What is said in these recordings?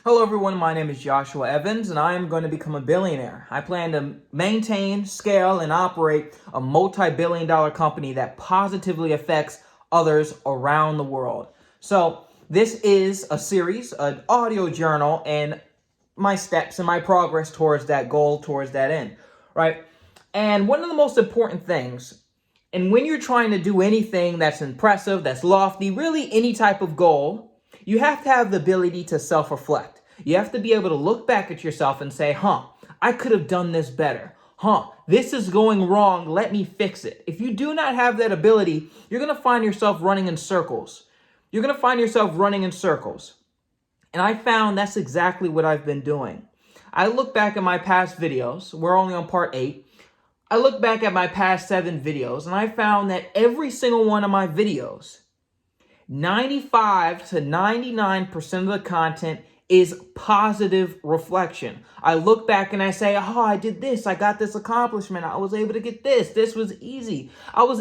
Hello everyone, my name is Joshua Evans and I am going to become a billionaire. I plan to maintain, scale, and operate a multi-billion dollar company that positively affects others around the world. So this is a series, an audio journal, and my steps and my progress towards that goal, towards that end, right? And one of the most important things, and when you're trying to do anything that's impressive, that's lofty, really any type of goal, you have to have the ability to self-reflect. You have to be able to look back at yourself and say, I could have done this better. This is going wrong. Let me fix it. If you do not have that ability, you're going to find yourself running in circles. You're going to find yourself running in circles. And I found that's exactly what I've been doing. I look back at my past videos. We're only on part 8. I look back at my past 7 videos and I found that every single one of my videos, 95 to 99% of the content is positive reflection. I look back and I say, I did this. I got this accomplishment. I was able to get this. This was easy. I was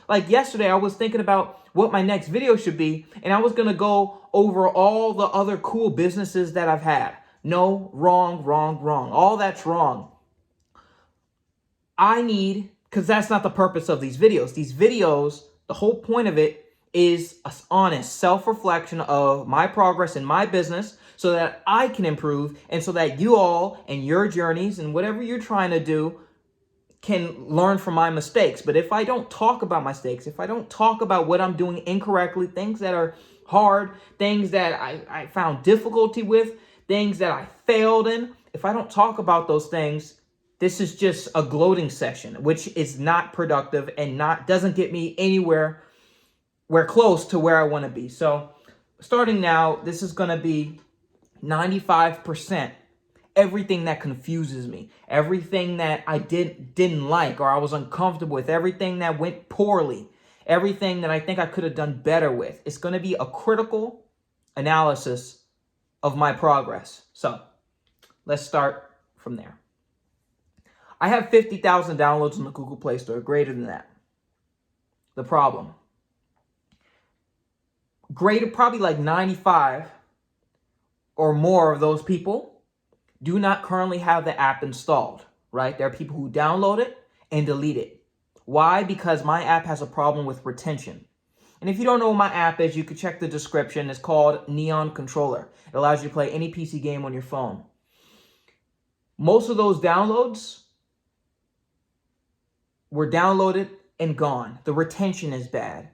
like yesterday, I was thinking about what my next video should be. And I was going to go over all the other cool businesses that I've had. No, wrong, wrong, wrong. All that's wrong. Because that's not the purpose of these videos. These videos, the whole point of it is an honest self-reflection of my progress in my business so that I can improve and so that you all and your journeys and whatever you're trying to do can learn from my mistakes. But if I don't talk about mistakes, if I don't talk about what I'm doing incorrectly, things that are hard, things that I found difficulty with, things that I failed in, if I don't talk about those things, this is just a gloating session, which is not productive and doesn't get me anywhere close to where I want to be. So starting now, this is going to be 95% everything that confuses me, everything that I didn't like or I was uncomfortable with, everything that went poorly, everything that I think I could have done better with. It's going to be a critical analysis of my progress. So let's start from there. I have 50,000 downloads on the Google Play Store, greater than that. The problem, greater, probably like 95 or more of those people do not currently have the app installed, right? There are people who download it and delete it. Why? Because my app has a problem with retention. And if you don't know what my app is, you can check the description. It's called Neon Controller. It allows you to play any PC game on your phone. Most of those downloads were downloaded and gone. The retention is bad.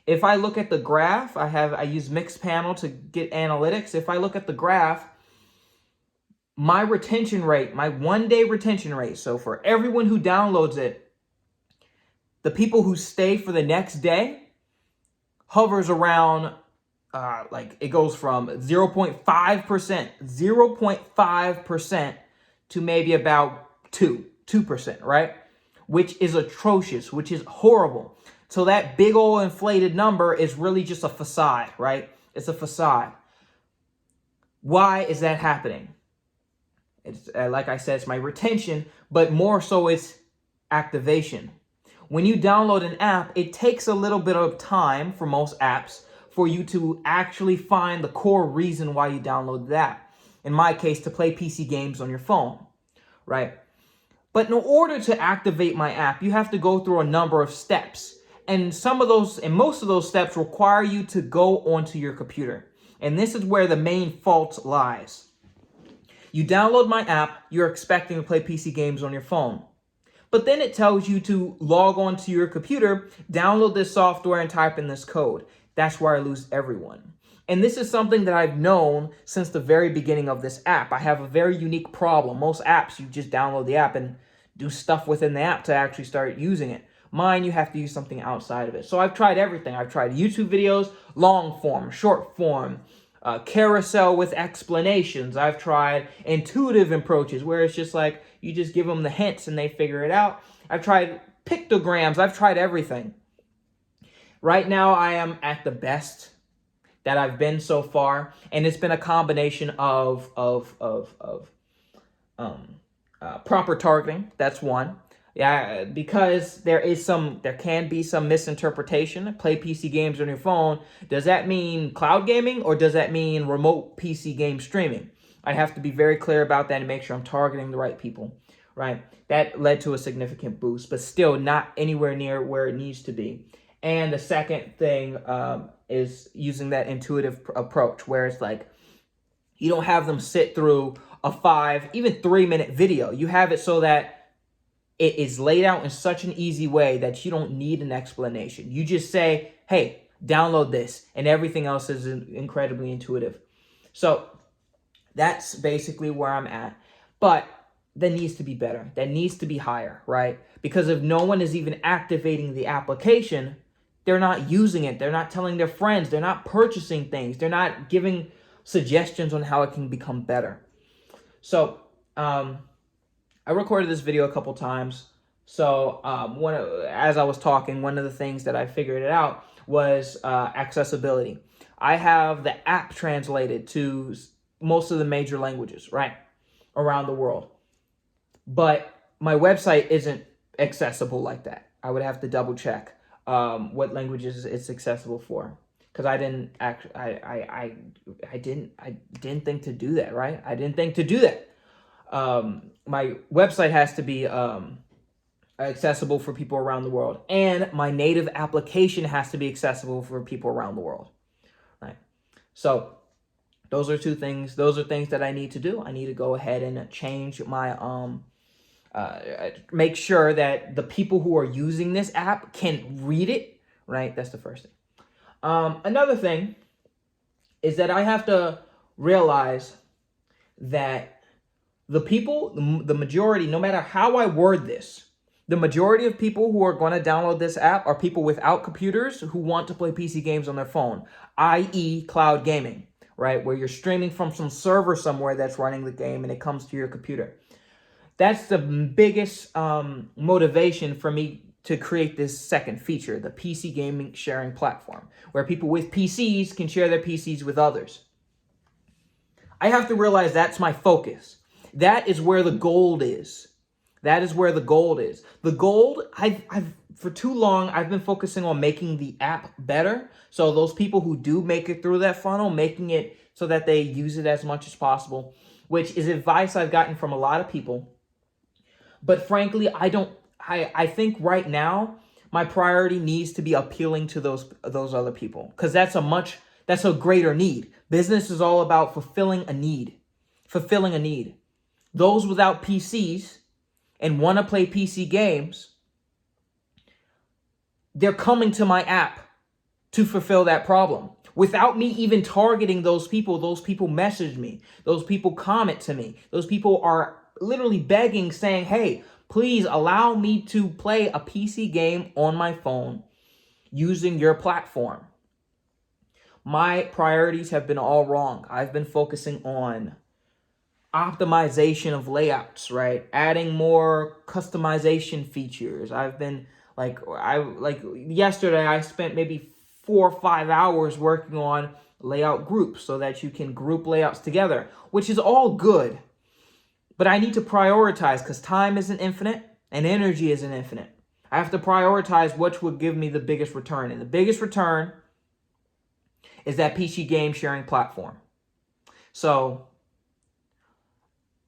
If I look at the graph, I use Mixpanel to get analytics. If I look at the graph, my retention rate, my 1-day retention rate, so for everyone who downloads it, the people who stay for the next day hovers around, it goes from 0.5% to maybe about 2%, right? Which is atrocious, which is horrible. So that big old inflated number is really just a facade, right? It's a facade. Why is that happening? It's like I said, it's my retention, but more so it's activation. When you download an app, it takes a little bit of time for most apps for you to actually find the core reason why you download the app. In my case, to play PC games on your phone, right? But in order to activate my app, you have to go through a number of steps. And most of those steps require you to go onto your computer. And this is where the main fault lies. You download my app, you're expecting to play PC games on your phone. But then it tells you to log on to your computer, download this software, and type in this code. That's where I lose everyone. And this is something that I've known since the very beginning of this app. I have a very unique problem. Most apps, you just download the app and do stuff within the app to actually start using it. Mine, you have to use something outside of it. So I've tried everything. I've tried YouTube videos, long form, short form, carousel with explanations. I've tried intuitive approaches where it's just like you just give them the hints and they figure it out. I've tried pictograms. I've tried everything. Right now, I am at the best that I've been so far, and it's been a combination of proper targeting. That's one. Yeah, because there can be some misinterpretation. Play PC games on your phone. Does that mean cloud gaming or does that mean remote PC game streaming? I have to be very clear about that and make sure I'm targeting the right people, right? That led to a significant boost, but still not anywhere near where it needs to be. And the second thing is using that intuitive approach where it's like, you don't have them sit through a 5, even 3-minute video. You have it so that it is laid out in such an easy way that you don't need an explanation. You just say, hey, download this, and everything else is incredibly intuitive. So that's basically where I'm at. But that needs to be better. That needs to be higher, right? Because if no one is even activating the application, they're not using it. They're not telling their friends. They're not purchasing things. They're not giving suggestions on how it can become better. So, I recorded this video a couple times. So as I was talking, one of the things that I figured it out was accessibility. I have the app translated to most of the major languages, right, around the world. But my website isn't accessible like that. I would have to double check what languages it's accessible for, because I didn't think to do that, right? I didn't think to do that. My website has to be accessible for people around the world, and my native application has to be accessible for people around the world, right? So those are two things. Those are things that I need to do. I need to go ahead and change my make sure that the people who are using this app can read it, right? That's the first thing. Another thing is that I have to realize that the people, the majority, no matter how I word this, the majority of people who are going to download this app are people without computers who want to play PC games on their phone, i.e. cloud gaming, right? Where you're streaming from some server somewhere that's running the game and it comes to your computer. That's the biggest motivation for me to create this second feature, the PC gaming sharing platform, where people with PCs can share their PCs with others. I have to realize that's my focus. That is where the gold is. That is where the gold is. The gold, I've for too long, I've been focusing on making the app better. So those people who do make it through that funnel, making it so that they use it as much as possible, which is advice I've gotten from a lot of people. But frankly, I think right now, my priority needs to be appealing to those other people, because that's a greater need. Business is all about fulfilling a need. Those without PCs and want to play PC games, they're coming to my app to fulfill that problem. Without me even targeting those people message me. Those people comment to me. Those people are literally begging, saying, hey, please allow me to play a PC game on my phone using your platform. My priorities have been all wrong. I've been focusing on optimization of layouts, right? Adding more customization features. I've been yesterday I spent maybe 4 or 5 hours working on layout groups so that you can group layouts together, which is all good. But I need to prioritize, because time isn't infinite and energy isn't infinite. I have to prioritize which would give me the biggest return. And the biggest return is that PC game sharing platform. So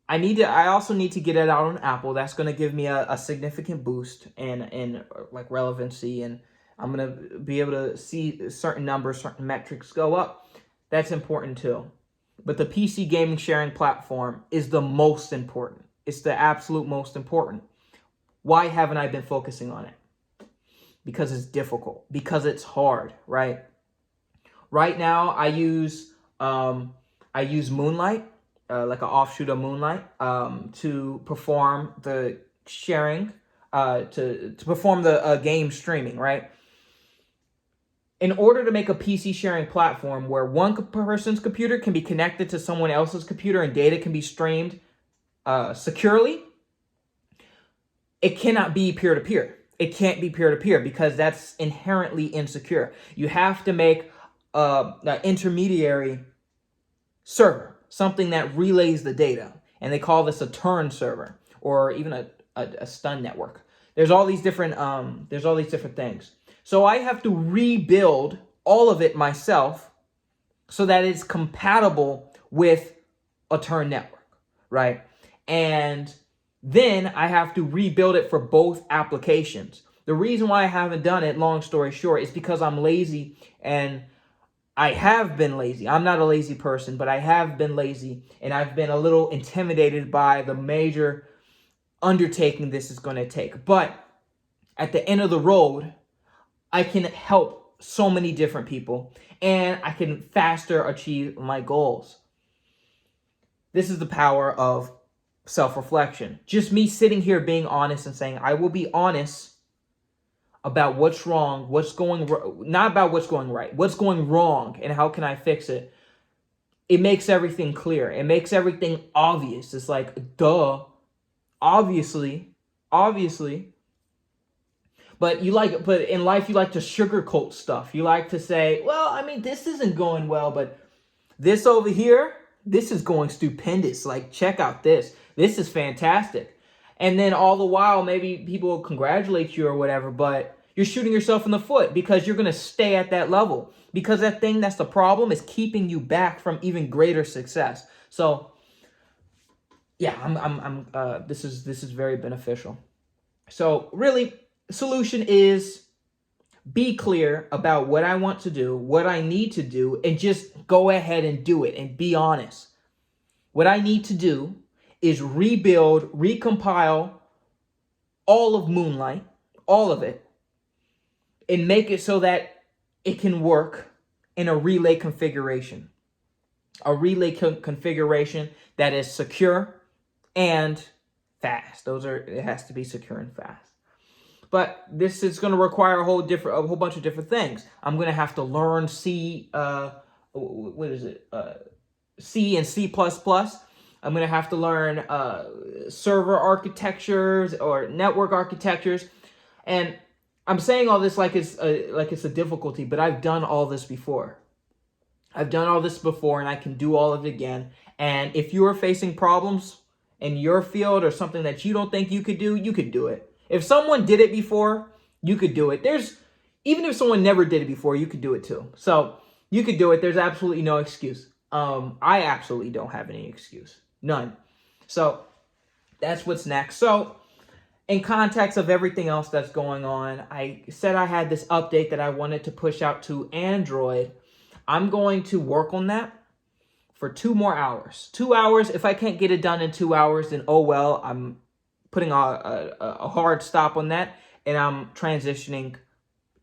I also need to get it out on Apple. That's going to give me a significant boost in like relevancy, and I'm going to be able to see certain numbers, certain metrics go up. That's important too. But the PC gaming sharing platform is the most important. It's the absolute most important. Why haven't I been focusing on it? Because it's difficult, because it's hard, right? Right now I use Moonlight, like an offshoot of Moonlight, to perform the sharing, to perform the game streaming, right? In order to make a PC sharing platform where one person's computer can be connected to someone else's computer and data can be streamed securely, it cannot be peer-to-peer. It can't be peer-to-peer because that's inherently insecure. You have to make an intermediary server, something that relays the data. And they call this a turn server, or even a stun network. There's all these different things. So I have to rebuild all of it myself so that it's compatible with a Turn network, right? And then I have to rebuild it for both applications. The reason why I haven't done it, long story short, is because I'm lazy, and I have been lazy. I'm not a lazy person, but I have been lazy, and I've been a little intimidated by the major undertaking this is going to take. But at the end of the road, I can help so many different people, and I can faster achieve my goals. This is the power of self-reflection. Just me sitting here being honest and saying, I will be honest about what's wrong, not about what's going right, what's going wrong, and how can I fix it. It makes everything clear. It makes everything obvious. It's like, duh, obviously. But in life, you like to sugarcoat stuff. You like to say, well, I mean, this isn't going well, but this over here, this is going stupendous. Like, check out this. This is fantastic. And then all the while, maybe people will congratulate you or whatever, but you're shooting yourself in the foot because you're going to stay at that level. Because that thing that's the problem is keeping you back from even greater success. So, yeah, this is very beneficial. So, really, solution is be clear about what I want to do, what I need to do, and just go ahead and do it and be honest. What I need to do is rebuild, recompile all of Moonlight, all of it, and make it so that it can work in a relay configuration. A relay configuration that is secure and fast. It has to be secure and fast. But this is going to require a whole bunch of different things. I'm going to have to learn C, C and C++. I'm going to have to learn server architectures or network architectures. And I'm saying all this like it's a difficulty, but I've done all this before. And I can do all of it again. And if you are facing problems in your field or something that you don't think you could do it. If someone did it before, you could do it. Even if someone never did it before, you could do it too. So you could do it. There's absolutely no excuse. I absolutely don't have any excuse. None. So that's what's next. So in context of everything else that's going on, I said I had this update that I wanted to push out to Android. I'm going to work on that for 2 more hours. 2 hours. If I can't get it done in 2 hours, then oh well, I'm putting a hard stop on that, and I'm transitioning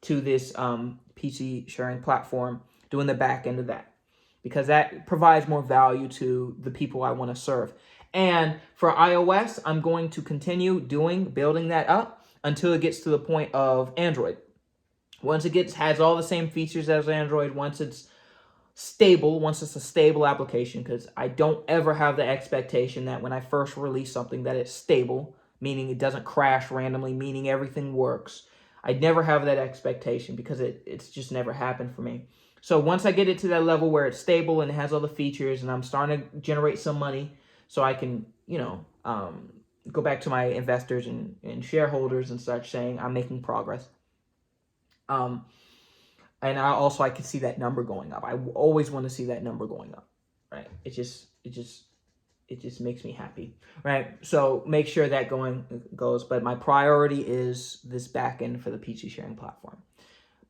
to this PC sharing platform, doing the back end of that, because that provides more value to the people I want to serve. And for iOS, I'm going to continue building that up until it gets to the point of Android. Once it has all the same features as Android, once it's a stable application, because I don't ever have the expectation that when I first release something that it's stable, meaning it doesn't crash randomly, meaning everything works. I'd never have that expectation because it's just never happened for me. So once I get it to that level where it's stable and it has all the features and I'm starting to generate some money so I can, go back to my investors and shareholders and such saying I'm making progress. And I can see that number going up. I always want to see that number going up, right? It just makes me happy, right? So make sure that goes. But my priority is this back end for the PC sharing platform.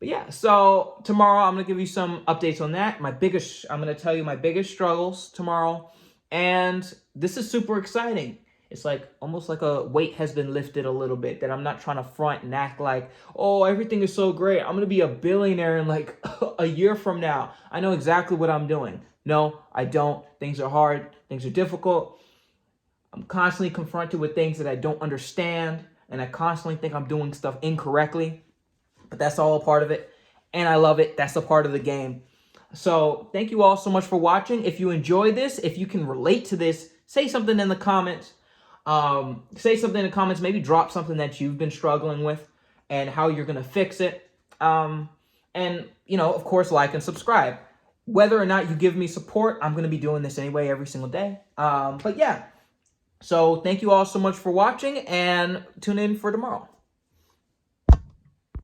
But yeah, so tomorrow I'm going to give you some updates on that. I'm going to tell you my biggest struggles tomorrow. And this is super exciting. It's like almost like a weight has been lifted a little bit, that I'm not trying to front and act like, oh, everything is so great. I'm going to be a billionaire in like a year from now. I know exactly what I'm doing. No, I don't. Things are hard. Things are difficult. I'm constantly confronted with things that I don't understand, and I constantly think I'm doing stuff incorrectly, but that's all a part of it, and I love it. That's a part of the game. So thank you all so much for watching. If you enjoyed this, if you can relate to this, say something in the comments. Maybe drop something that you've been struggling with and how you're going to fix it. And, of course, like and subscribe. Whether or not you give me support, I'm going to be doing this anyway every single day. But yeah, so thank you all so much for watching, and tune in for tomorrow.